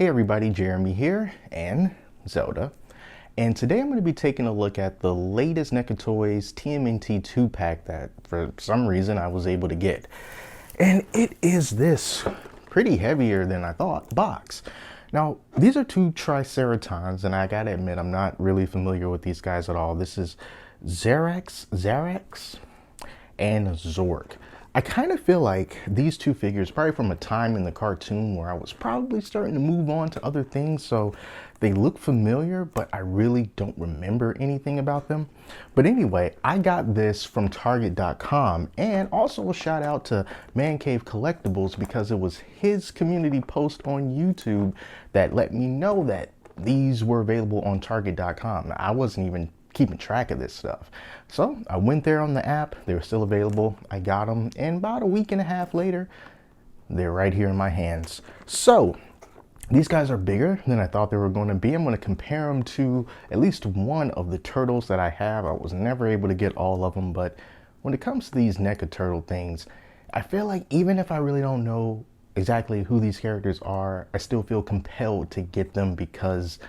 Hey everybody, Jeremy here, and Zelda. And today I'm going to be taking a look at the latest NECA Toys TMNT 2-pack that for some reason I was able to get. And it is this pretty heavier than I thought box. Now, these are two Triceratons, and I gotta admit, I'm not really familiar with these guys at all. This is Zarax, and Zork. I kind of feel like these two figures, probably from a time in the cartoon where I was probably starting to move on to other things, so they look familiar, but I really don't remember anything about them. But anyway, I got this from Target.com, and also a shout out to Man Cave Collectibles because it was his community post on YouTube that let me know that these were available on Target.com. I wasn't even keeping track of this stuff. So I went there on the app, they were still available. I got them, and about a week and a half later, they're right here in my hands. So these guys are bigger than I thought they were going to be. I'm going to compare them to at least one of the turtles that I have. I was never able to get all of them, but when it comes to these NECA turtle things, I feel like even if I really don't know exactly who these characters are, I still feel compelled to get them because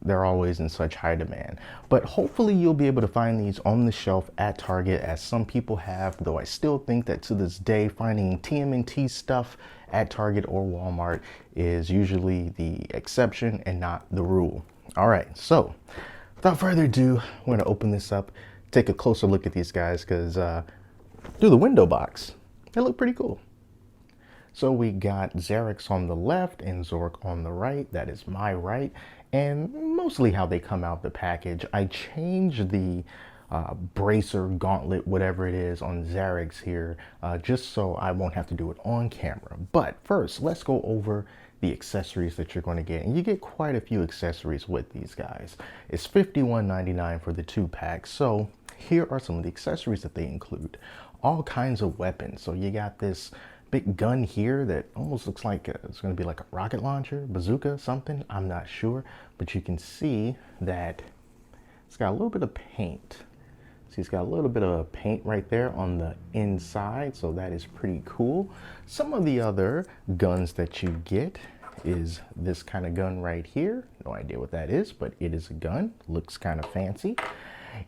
they're always in such high demand. But hopefully you'll be able to find these on the shelf at Target, as some people have, though I still think that to this day finding TMNT stuff at Target or Walmart is usually the exception and not the rule. All right, so without further ado, I'm going to open this up, take a closer look at these guys, because through the window box, they look pretty cool. So we got Zarax on the left and Zork on the right. That is my right. And mostly how they come out the package. I changed the bracer, gauntlet, whatever it is on Zarax here, just so I won't have to do it on camera. But first, let's go over the accessories that you're going to get. And you get quite a few accessories with these guys. It's $51.99 for the 2-pack. So here are some of the accessories that they include. All kinds of weapons. So you got this big gun here that almost looks like it's going to be like a rocket launcher, bazooka, something. I'm not sure, but you can see that it's got a little bit of paint. See, it's got a little bit of paint right there on the inside, so that is pretty cool. Some of the other guns that you get is this kind of gun right here. No idea what that is, but it is a gun. Looks kind of fancy.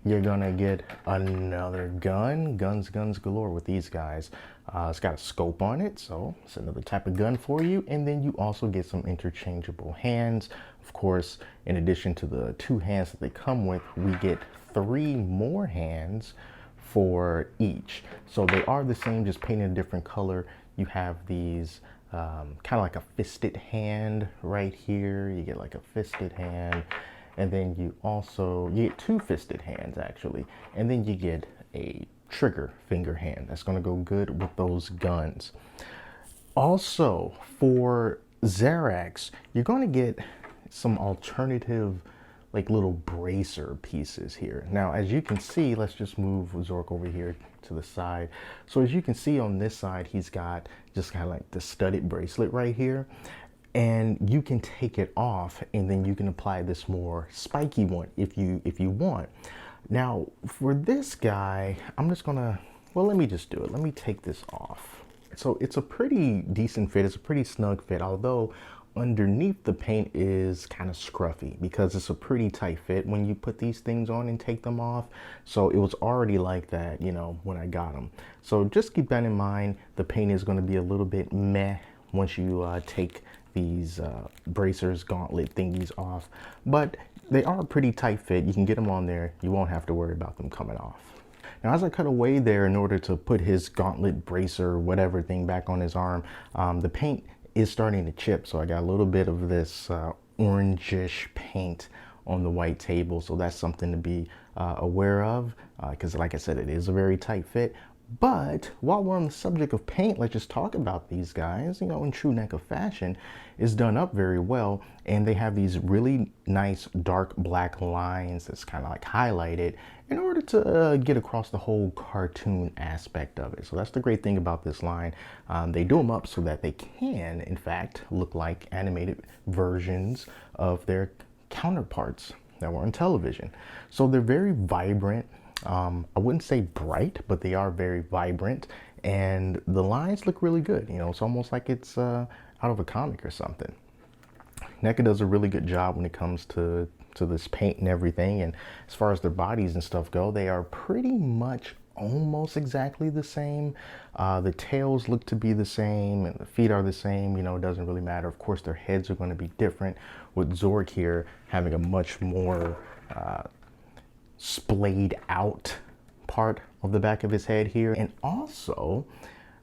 You're gonna get another gun. Guns galore with these guys. It's got a scope on it, so it's another type of gun for you. And then you also get some interchangeable hands. Of course, in addition to the 2 hands that they come with, we get 3 more hands for each. So they are the same, just painted a different color. You have these kind of like a fisted hand right here. You get like a fisted hand. And then you get 2 fisted hands actually. And then you get a trigger finger hand. That's gonna go good with those guns. Also for Zarax, you're gonna get some alternative like little bracer pieces here. Now, as you can see, let's just move Zork over here to the side. So as you can see on this side, he's got just kind of like the studded bracelet right here. And you can take it off, and then you can apply this more spiky one if you want. Now, for this guy, I'm just gonna, well, let me just do it. Let me take this off. So it's a pretty decent fit. It's a pretty snug fit, although underneath the paint is kind of scruffy because it's a pretty tight fit when you put these things on and take them off. So it was already like that, you know, when I got them. So just keep that in mind. The paint is gonna be a little bit meh once you take these bracers, gauntlet thingies off, but they are a pretty tight fit. You can get them on there. You won't have to worry about them coming off. Now, as I cut away there in order to put his gauntlet, bracer, whatever thing back on his arm, the paint is starting to chip. So I got a little bit of this orangish paint on the white table. So that's something to be aware of because like I said, it is a very tight fit. But while we're on the subject of paint, let's just talk about these guys. You know, in true NECA fashion, it's done up very well, and they have these really nice dark black lines that's kind of like highlighted in order to get across the whole cartoon aspect of it. So that's the great thing about this line. They do them up so that they can, in fact, look like animated versions of their counterparts that were on television. So they're very vibrant. I wouldn't say bright, but they are very vibrant, and the lines look really good. You know, it's almost like it's out of a comic or something. NECA does a really good job when it comes to this paint and everything. And as far as their bodies and stuff go, they are pretty much almost exactly the same. The tails look to be the same and the feet are the same. You know, it doesn't really matter. Of course, their heads are going to be different, with Zork here having a much more splayed out part of the back of his head here. And also,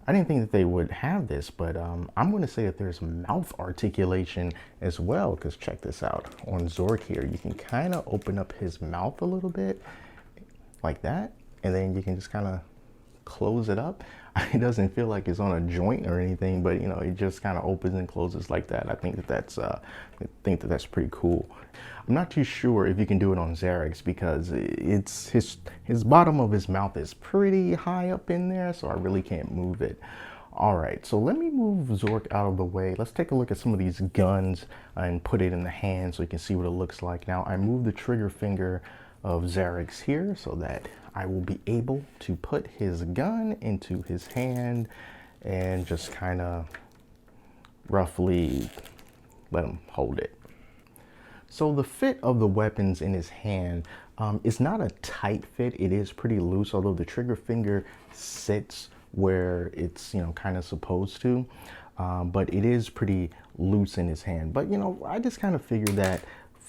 I didn't think that they would have this, but I'm going to say that there's mouth articulation as well, because check this out. On Zork here, you can kind of open up his mouth a little bit like that, and then you can just kind of close it up. It doesn't feel like it's on a joint or anything, but you know, it just kind of opens and closes like that. I think that that's pretty cool. I'm not too sure if you can do it on Zarax, because it's his bottom of his mouth is pretty high up in there, so I really can't move it. All right, so let me move Zork out of the way. Let's take a look at some of these guns and put it in the hand so you can see what it looks like. Now, I moved the trigger finger of Zarax here so that I will be able to put his gun into his hand and just kind of roughly let him hold it. So the fit of the weapons in his hand is not a tight fit. It is pretty loose, although the trigger finger sits where it's, you know, kind of supposed to. But it is pretty loose in his hand. But, you know, I just kind of figured that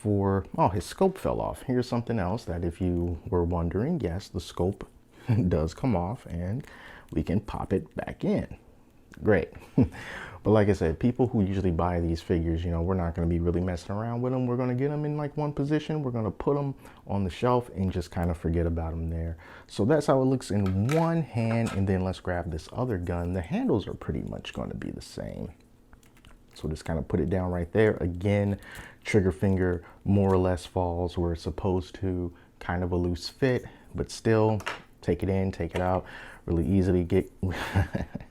oh, his scope fell off. Here's something else that, if you were wondering, yes, the scope does come off and we can pop it back in. Great. But like I said, people who usually buy these figures, you know, we're not going to be really messing around with them. We're going to get them in like one position. We're going to put them on the shelf and just kind of forget about them there. So that's how it looks in one hand. And then let's grab this other gun. The handles are pretty much going to be the same. So just kind of put it down right there. Again, trigger finger more or less falls where it's supposed to, kind of a loose fit, but still take it in, take it out, really easily get.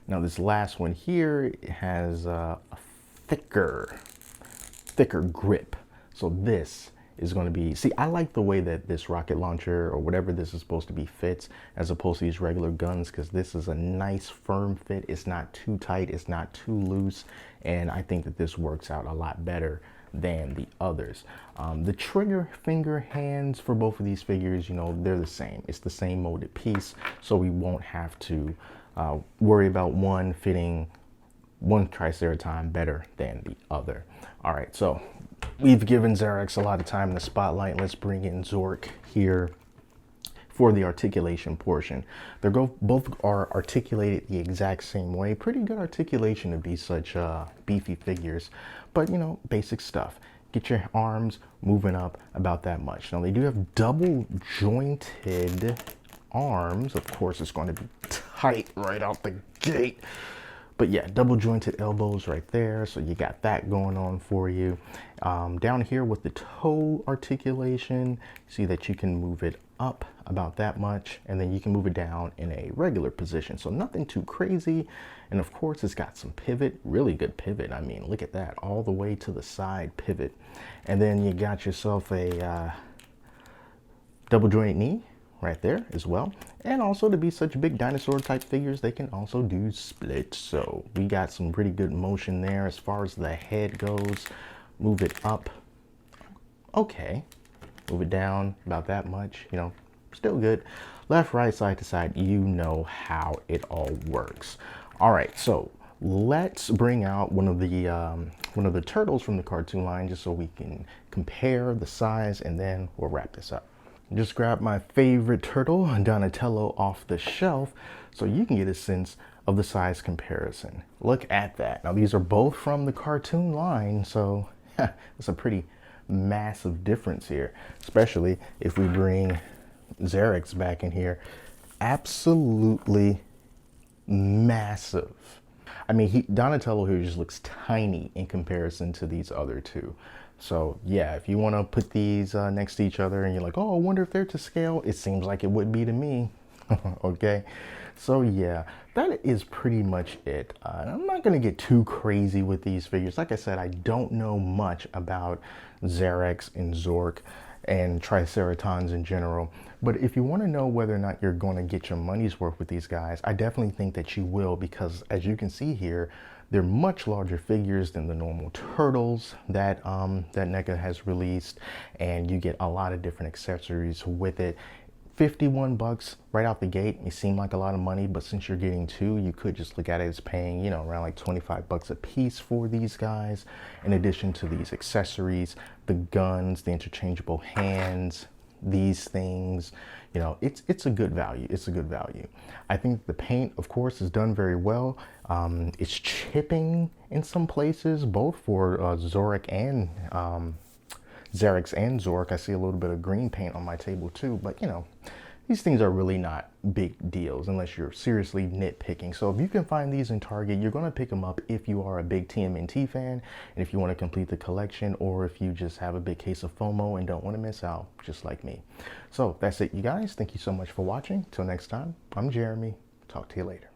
Now this last one here has a thicker grip. So this is going to be, see, I like the way that this rocket launcher or whatever this is supposed to be fits as opposed to these regular guns, because this is a nice firm fit. It's not too tight, it's not too loose, and I think that this works out a lot better than the others. The trigger finger hands for both of these figures, you know, they're the same. It's the same molded piece, so we won't have to worry about one fitting one Triceratons better than the other. All right, so we've given Zarax a lot of time in the spotlight. Let's bring in Zork here for the articulation portion. They're both are articulated the exact same way. Pretty good articulation to be such beefy figures, but you know, basic stuff. Get your arms moving up about that much. Now they do have double jointed arms. Of course, it's going to be tight right out the gate. But yeah, double jointed elbows right there. So you got that going on for you. Down here with the toe articulation, see that you can move it up about that much, and then you can move it down in a regular position. So nothing too crazy. And of course, it's got some pivot, really good pivot. I mean, look at that, all the way to the side pivot. And then you got yourself a double jointed knee right there as well. And also, to be such big dinosaur type figures, they can also do splits. So we got some pretty good motion there. As far as the head goes, move it up, okay, move it down about that much, you know, still good. Left, right, side to side, you know how it all works. All right, so let's bring out one of the turtles from the cartoon line, just so we can compare the size, and then we'll wrap this up. Just grab my favorite turtle, Donatello, off the shelf so you can get a sense of the size comparison. Look at that. Now these are both from the cartoon line, so it's a pretty massive difference here, especially if we bring Zarax back in here. Absolutely massive. I mean, Donatello here just looks tiny in comparison to these other two. So yeah, if you want to put these next to each other and you're like, oh, I wonder if they're to scale, it seems like it would be to me. Okay, so yeah, that is pretty much it. I'm not going to get too crazy with these figures. Like I said, I don't know much about Zarax and Zork. and triceratons in general. But if you want to know whether or not you're going to get your money's worth with these guys, I definitely think that you will, because as you can see here, they're much larger figures than the normal turtles that that NECA has released, and you get a lot of different accessories with it. 51 bucks right out the gate may seem like a lot of money, but since you're getting two, you could just look at it as paying, you know, around like 25 bucks a piece for these guys, in addition to these accessories, the guns, the interchangeable hands, these things. You know, it's a good value. It's a good value. I think the paint, of course, is done very well. It's chipping in some places, both for Zarax and Zork. I see a little bit of green paint on my table too, but you know, these things are really not big deals unless you're seriously nitpicking. So if you can find these in Target, you're going to pick them up if you are a big TMNT fan, and if you want to complete the collection, or if you just have a big case of FOMO and don't want to miss out, just like me. So that's it, you guys. Thank you so much for watching. Till next time, I'm Jeremy. Talk to you later.